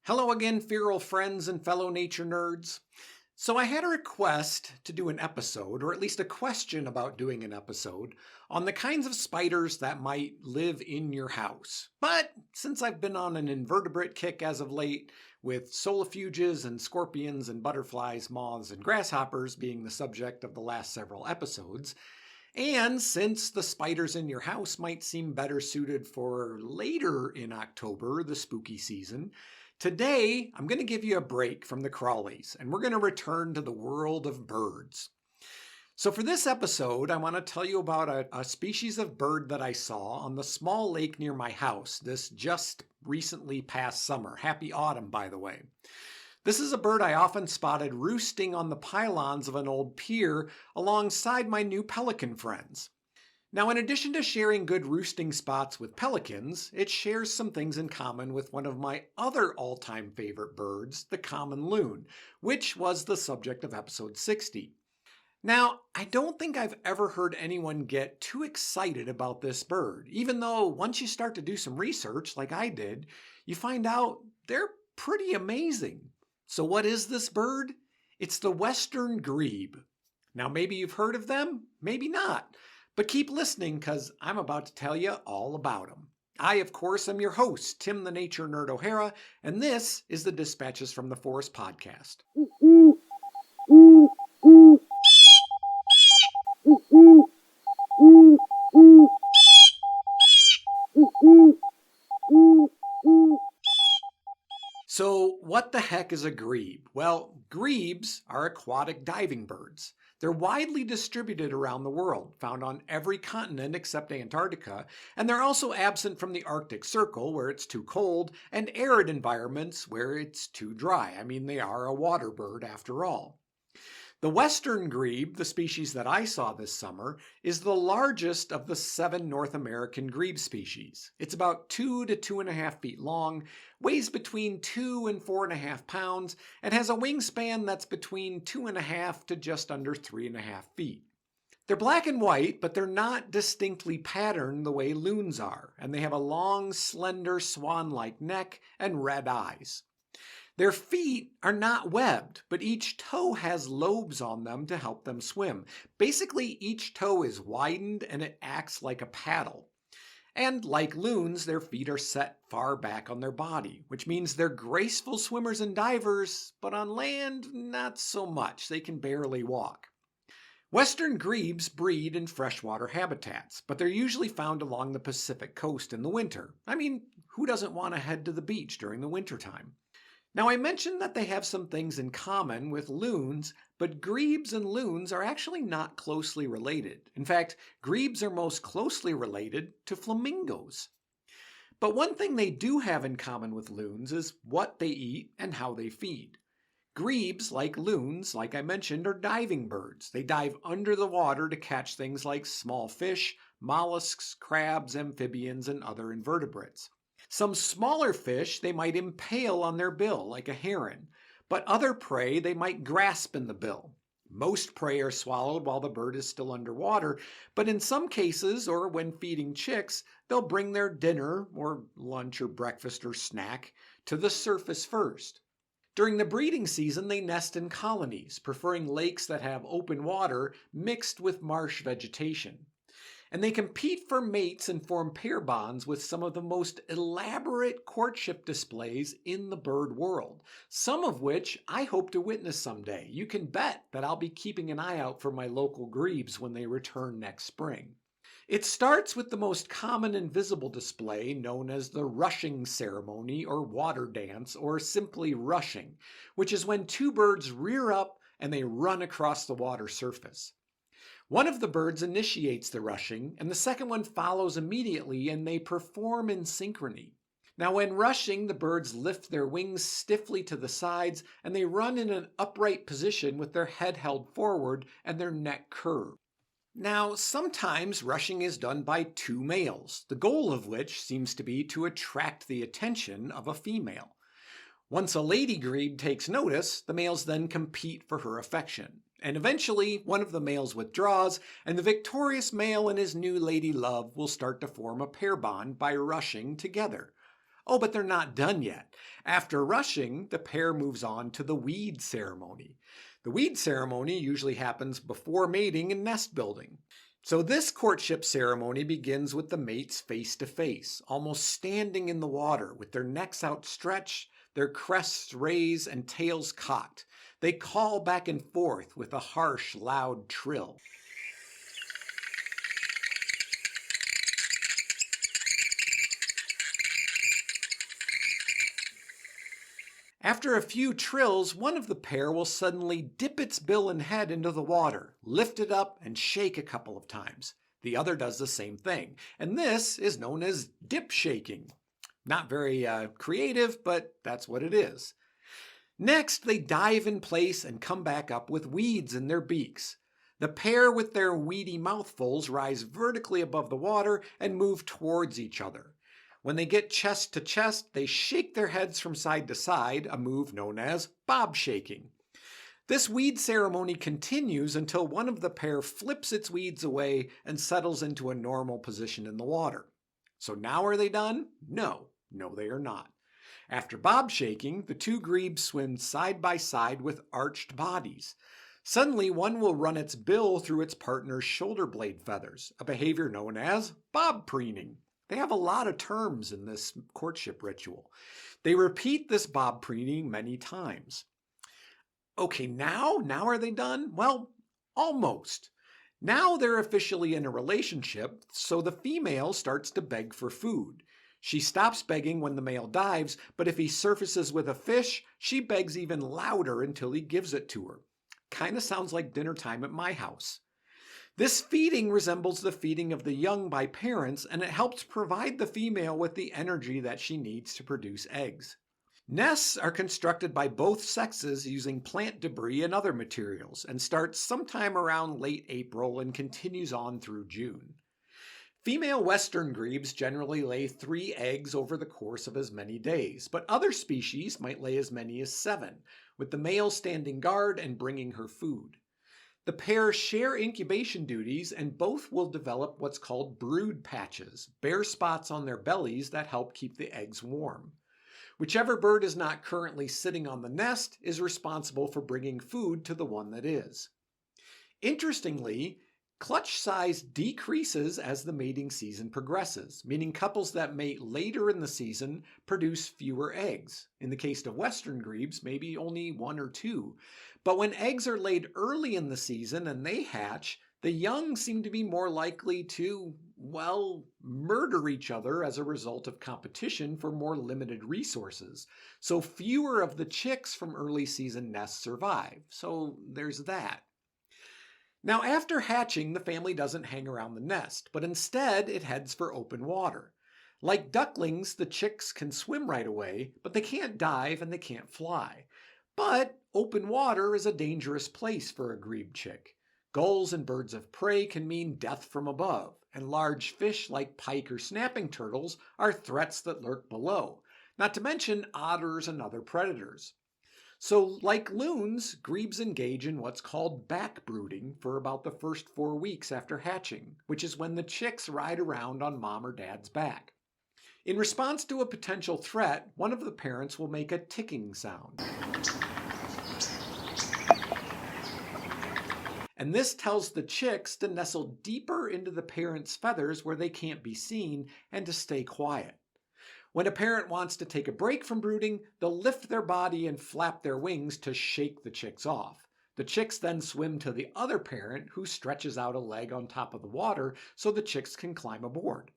Hello again, feral friends and fellow nature nerds. So I had a request to do an episode, or at least a question about doing an episode, on the kinds of spiders that might live in your house. But since I've been on an invertebrate kick as of late, with solifuges and scorpions and butterflies, moths, and grasshoppers being the subject of the last several episodes, and since the spiders in your house might seem better suited for later in October, the spooky season, today I'm going to give you a break from the crawlies and we're going to return to the world of birds. So for this episode, I want to tell you about a species of bird that I saw on the small lake near my house this just recently past summer. Happy autumn, by the way. This is a bird I often spotted roosting on the pylons of an old pier alongside my new pelican friends. Now, in addition to sharing good roosting spots with pelicans, it shares some things in common with one of my other all-time favorite birds, the common loon, which was the subject of episode 60. Now, I don't think I've ever heard anyone get too excited about this bird, even though once you start to do some research, like I did, you find out they're pretty amazing. So what is this bird? It's the western grebe. Now maybe you've heard of them, maybe not, but keep listening because I'm about to tell you all about them. I, of course, am your host, Tim the Nature Nerd O'Hara, and this is the Dispatches from the Forest podcast. So what the heck is a grebe? Well, grebes are aquatic diving birds. They're widely distributed around the world, found on every continent except Antarctica, and they're also absent from the Arctic Circle where it's too cold and arid environments where it's too dry. I mean, they are a water bird after all. The western grebe, the species that I saw this summer, is the largest of the 7 North American grebe species. It's about 2 to 2.5 feet long, weighs between 2 and 4.5 pounds, and has a wingspan that's between 2.5 to just under 3.5 feet. They're black and white, but they're not distinctly patterned the way loons are, and they have a long, slender, swan-like neck and red eyes. Their feet are not webbed, but each toe has lobes on them to help them swim. Basically, each toe is widened and it acts like a paddle. And like loons, their feet are set far back on their body, which means they're graceful swimmers and divers, but on land, not so much. They can barely walk. Western grebes breed in freshwater habitats, but they're usually found along the Pacific coast in the winter. I mean, who doesn't want to head to the beach during the wintertime? Now, I mentioned that they have some things in common with loons, but grebes and loons are actually not closely related. In fact, grebes are most closely related to flamingos. But one thing they do have in common with loons is what they eat and how they feed. Grebes, like loons, like I mentioned, are diving birds. They dive under the water to catch things like small fish, mollusks, crabs, amphibians, and other invertebrates. Some smaller fish they might impale on their bill, like a heron, but other prey they might grasp in the bill. Most prey are swallowed while the bird is still underwater, but in some cases, or when feeding chicks, they'll bring their dinner, or lunch or breakfast or snack, to the surface first. During the breeding season, they nest in colonies, preferring lakes that have open water mixed with marsh vegetation. And they compete for mates and form pair bonds with some of the most elaborate courtship displays in the bird world, some of which I hope to witness someday. You can bet that I'll be keeping an eye out for my local grebes when they return next spring. It starts with the most common and visible display known as the rushing ceremony or water dance, or simply rushing, which is when two birds rear up and they run across the water surface. One of the birds initiates the rushing, and the second one follows immediately, and they perform in synchrony. Now, when rushing, the birds lift their wings stiffly to the sides, and they run in an upright position with their head held forward and their neck curved. Now, sometimes rushing is done by two males, the goal of which seems to be to attract the attention of a female. Once a lady grebe takes notice, the males then compete for her affection. And eventually, one of the males withdraws, and the victorious male and his new lady love will start to form a pair bond by rushing together. Oh, but they're not done yet. After rushing, the pair moves on to the weed ceremony. The weed ceremony usually happens before mating and nest building. So this courtship ceremony begins with the mates face to face, almost standing in the water with their necks outstretched, their crests raised, and tails cocked. They call back and forth with a harsh, loud trill. After a few trills, one of the pair will suddenly dip its bill and head into the water, lift it up, and shake a couple of times. The other does the same thing, and this is known as dip shaking. Not very creative, but that's what it is. Next, they dive in place and come back up with weeds in their beaks. The pair with their weedy mouthfuls rise vertically above the water and move towards each other. When they get chest to chest, they shake their heads from side to side, a move known as bob shaking. This weed ceremony continues until one of the pair flips its weeds away and settles into a normal position in the water. So now are they done? No, they are not. After bob shaking, the two grebes swim side by side with arched bodies. Suddenly, one will run its bill through its partner's shoulder blade feathers, a behavior known as bob preening. They have a lot of terms in this courtship ritual. They repeat this bob preening many times. Okay, now are they done? Well, almost. Now they're officially in a relationship, so the female starts to beg for food. She stops begging when the male dives, but if he surfaces with a fish, she begs even louder until he gives it to her. Kind of sounds like dinner time at my house. This feeding resembles the feeding of the young by parents, and it helps provide the female with the energy that she needs to produce eggs. Nests are constructed by both sexes using plant debris and other materials, and starts sometime around late April and continues on through June. Female western grebes generally lay 3 eggs over the course of as many days, but other species might lay as many as 7, with the male standing guard and bringing her food. The pair share incubation duties, and both will develop what's called brood patches, bare spots on their bellies that help keep the eggs warm. Whichever bird is not currently sitting on the nest is responsible for bringing food to the one that is. Interestingly, clutch size decreases as the mating season progresses, meaning couples that mate later in the season produce fewer eggs. In the case of western grebes, maybe only 1 or 2. But when eggs are laid early in the season and they hatch, the young seem to be more likely to, murder each other as a result of competition for more limited resources. So fewer of the chicks from early season nests survive. So there's that. Now, after hatching, the family doesn't hang around the nest, but instead it heads for open water. Like ducklings, the chicks can swim right away, but they can't dive and they can't fly. But open water is a dangerous place for a grebe chick. Gulls and birds of prey can mean death from above, and large fish like pike or snapping turtles are threats that lurk below, not to mention otters and other predators. So, like loons, grebes engage in what's called backbrooding for about the first 4 weeks after hatching, which is when the chicks ride around on mom or dad's back. In response to a potential threat, one of the parents will make a ticking sound. And this tells the chicks to nestle deeper into the parent's feathers where they can't be seen and to stay quiet. When a parent wants to take a break from brooding, they'll lift their body and flap their wings to shake the chicks off. The chicks then swim to the other parent, who stretches out a leg on top of the water so the chicks can climb aboard.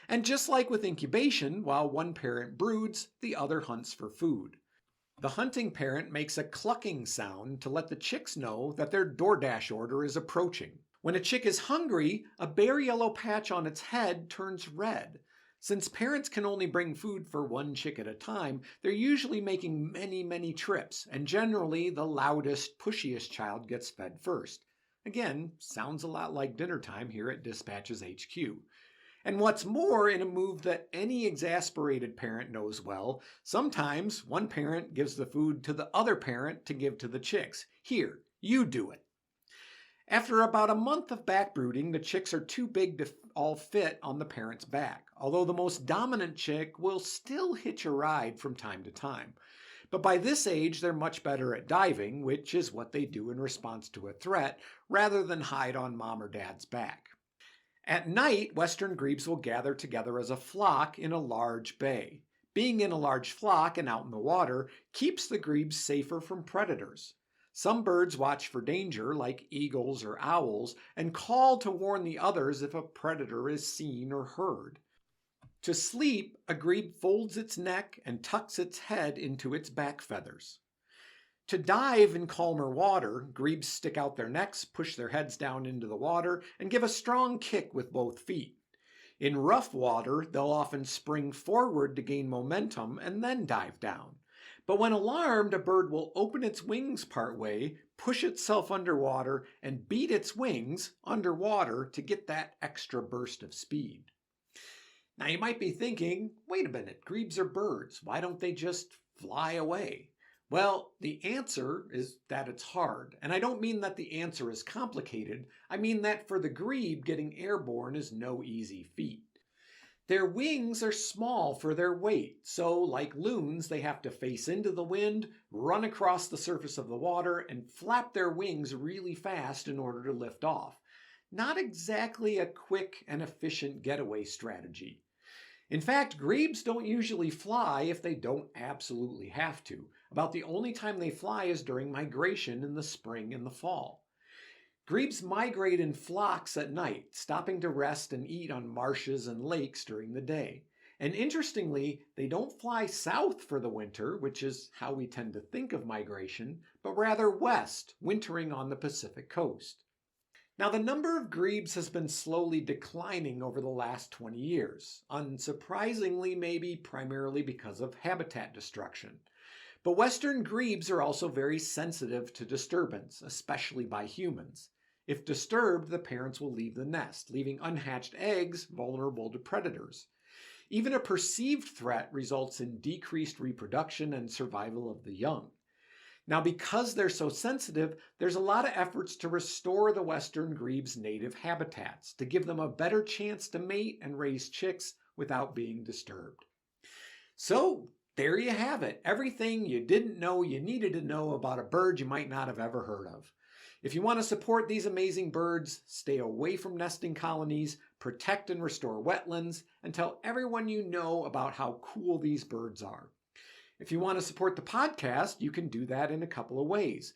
And just like with incubation, while one parent broods, the other hunts for food. The hunting parent makes a clucking sound to let the chicks know that their DoorDash order is approaching. When a chick is hungry, a bare yellow patch on its head turns red. Since parents can only bring food for one chick at a time, they're usually making many trips, and generally the loudest, pushiest child gets fed first. Again, sounds a lot like dinner time here at Dispatches HQ. And what's more, in a move that any exasperated parent knows well, sometimes one parent gives the food to the other parent to give to the chicks. Here, you do it. After about a month of backbrooding, the chicks are too big to all fit on the parent's back, although the most dominant chick will still hitch a ride from time to time. But by this age, they're much better at diving, which is what they do in response to a threat, rather than hide on mom or dad's back. At night, western grebes will gather together as a flock in a large bay. Being in a large flock and out in the water keeps the grebes safer from predators. Some birds watch for danger, like eagles or owls, and call to warn the others if a predator is seen or heard. To sleep, a grebe folds its neck and tucks its head into its back feathers. To dive in calmer water, grebes stick out their necks, push their heads down into the water, and give a strong kick with both feet. In rough water, they'll often spring forward to gain momentum and then dive down. But when alarmed, a bird will open its wings partway, push itself underwater, and beat its wings underwater to get that extra burst of speed. Now you might be thinking, wait a minute, grebes are birds. Why don't they just fly away? Well, the answer is that it's hard. And I don't mean that the answer is complicated. I mean that for the grebe, getting airborne is no easy feat. Their wings are small for their weight, so like loons, they have to face into the wind, run across the surface of the water, and flap their wings really fast in order to lift off. Not exactly a quick and efficient getaway strategy. In fact, grebes don't usually fly if they don't absolutely have to. About the only time they fly is during migration in the spring and the fall. Grebes migrate in flocks at night, stopping to rest and eat on marshes and lakes during the day. And interestingly, they don't fly south for the winter, which is how we tend to think of migration, but rather west, wintering on the Pacific coast. Now, the number of grebes has been slowly declining over the last 20 years, unsurprisingly maybe primarily because of habitat destruction. But western grebes are also very sensitive to disturbance, especially by humans. If disturbed, the parents will leave the nest, leaving unhatched eggs vulnerable to predators. Even a perceived threat results in decreased reproduction and survival of the young. Now, because they're so sensitive, there's a lot of efforts to restore the western grebe's native habitats, to give them a better chance to mate and raise chicks without being disturbed. So, there you have it. Everything you didn't know you needed to know about a bird you might not have ever heard of. If you want to support these amazing birds, stay away from nesting colonies, protect and restore wetlands, and tell everyone you know about how cool these birds are. If you want to support the podcast, you can do that in a couple of ways.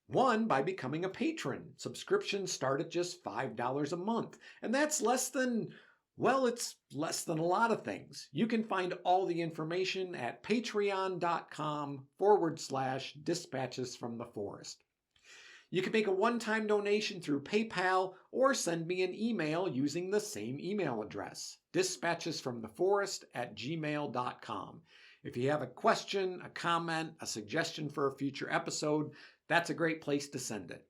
One, by becoming a patron. Subscriptions start at just $5 a month, and that's less than, well, it's less than a lot of things. You can find all the information at patreon.com/dispatches from the forest. You can make a one-time donation through PayPal or send me an email using the same email address, dispatchesfromtheforest@gmail.com. If you have a question, a comment, a suggestion for a future episode, that's a great place to send it.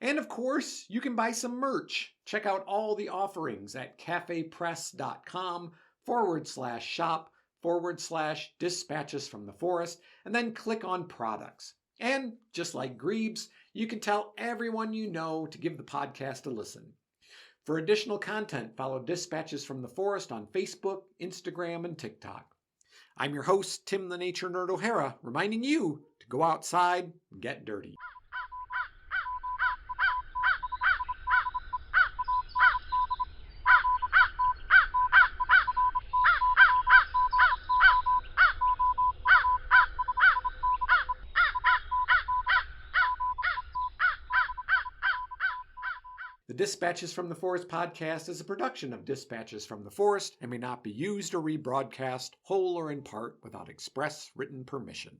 And of course, you can buy some merch. Check out all the offerings at cafepress.com/shop/dispatches from the forest, and then click on products. And just like grebes, you can tell everyone you know to give the podcast a listen. For additional content, follow Dispatches from the Forest on Facebook, Instagram, and TikTok. I'm your host, Tim the Nature Nerd O'Hara, reminding you to go outside and get dirty. The Dispatches from the Forest podcast is a production of Dispatches from the Forest and may not be used or rebroadcast, whole or in part, without express written permission.